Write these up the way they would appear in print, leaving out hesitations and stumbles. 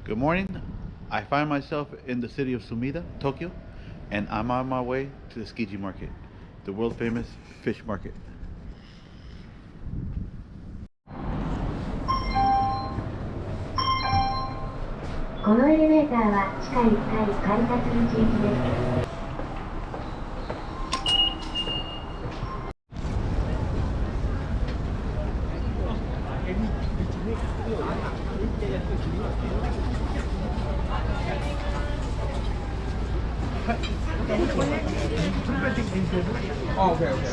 Good morning. I find myself in the city of Sumida, Tokyo, and I'm on my way to the Tsukiji Market, the world famous fish market. このエレベーターは地下1階改札口行きです。Oh, okay, okay.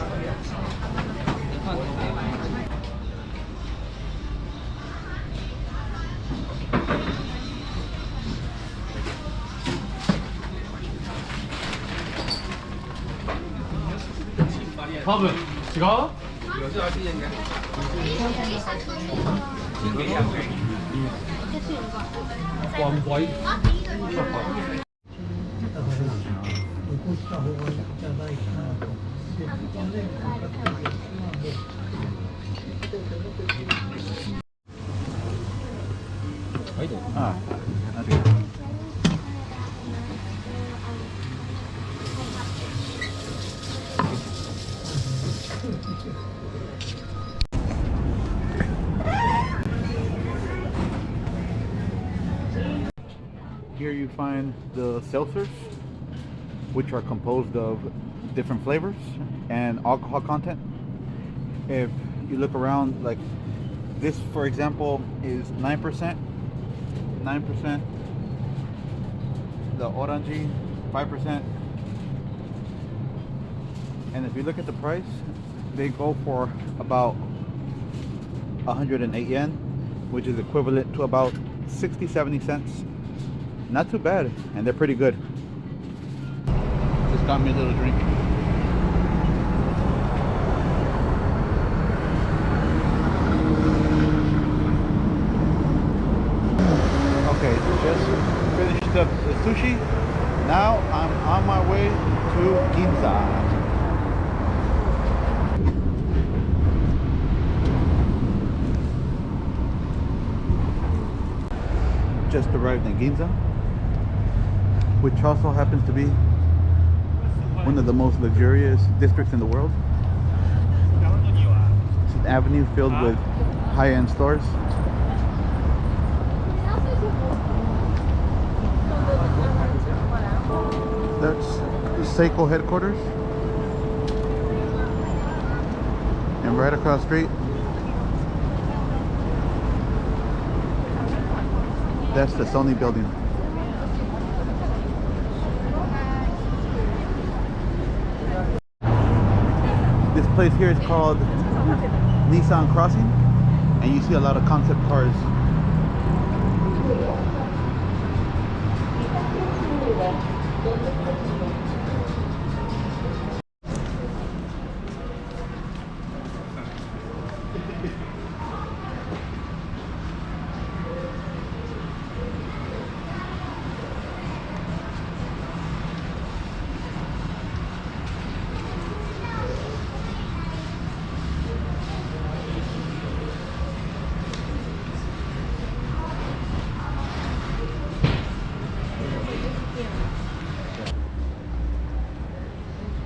밥은 지가? 완바이. Ah, okay. Here you find the seltzers, which are composed of different flavors and alcohol content. If you look around, like this, for example, is 9%. 9%. The orange, 5%. And if you look at the price, they go for about 108 yen, which is equivalent to about 60-70 cents. Not too bad, and they're pretty good. Just got me a little drink. Okay, just finished up the sushi. Now I'm on my way to Ginza. Just arrived in Ginza, which also happens to be one of the most luxurious districts in the world. It's an avenue filled with high-end stores. That's the Seiko headquarters. And right across the street, that's the Sony building. This place here is called Nissan Crossing, and you see a lot of concept cars.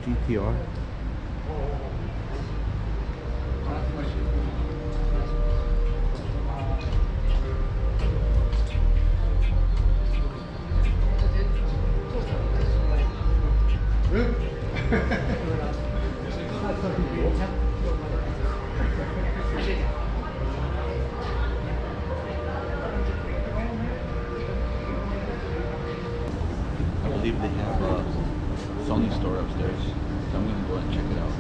GTR. I believe they have a Sony store upstairs, so I'm gonna go and check it out.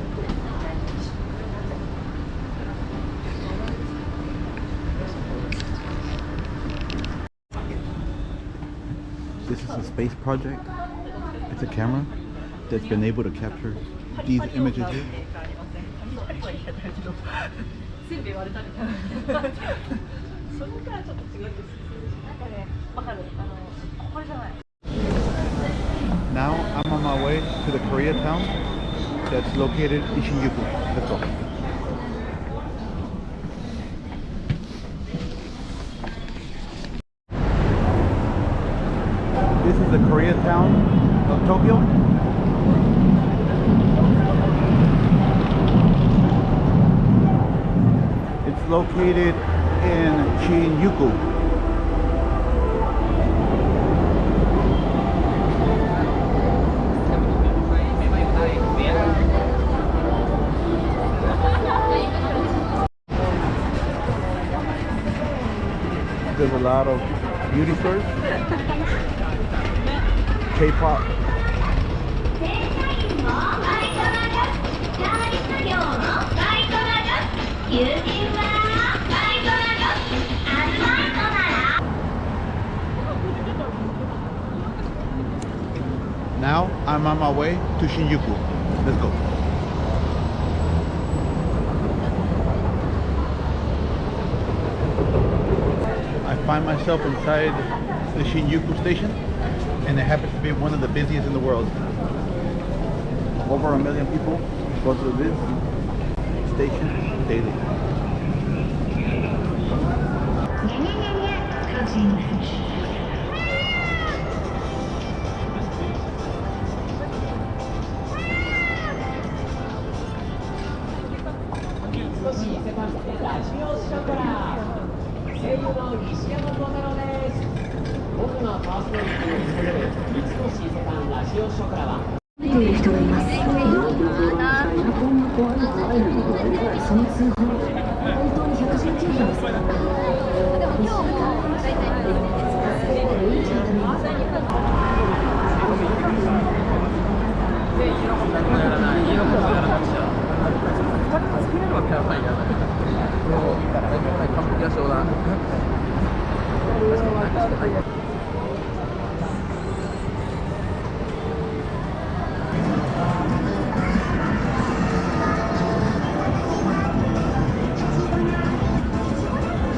This is a space project. It's a camera that's been able to capture these images here. Now I'm on my way to the Koreatown that's located in Shinjuku. Let's go. This is the Koreatown of Tokyo. It's located in Shinjuku. There's a lot of beauty stores, K-pop. Now I'm on my way to Shinjuku. Let's go. I find myself inside the Shinjuku station, and it happens to be one of the busiest in the world. Over 1 million people go through this station daily.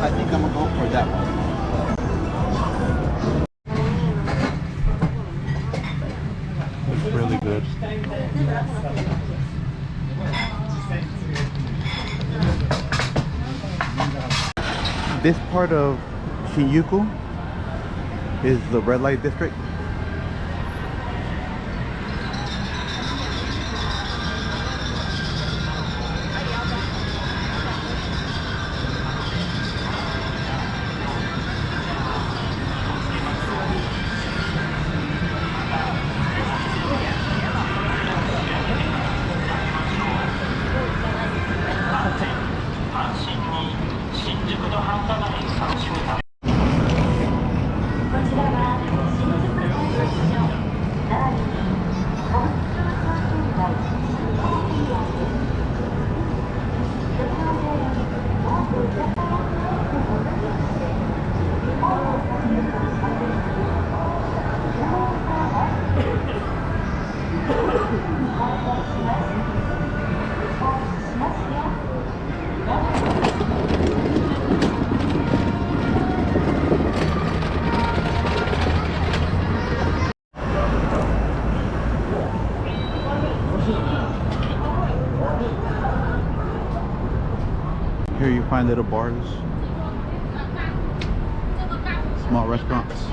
I think I'm gonna go for that one. It's really good. This part of Shinjuku is the red light district. Here you find little bars, small restaurants.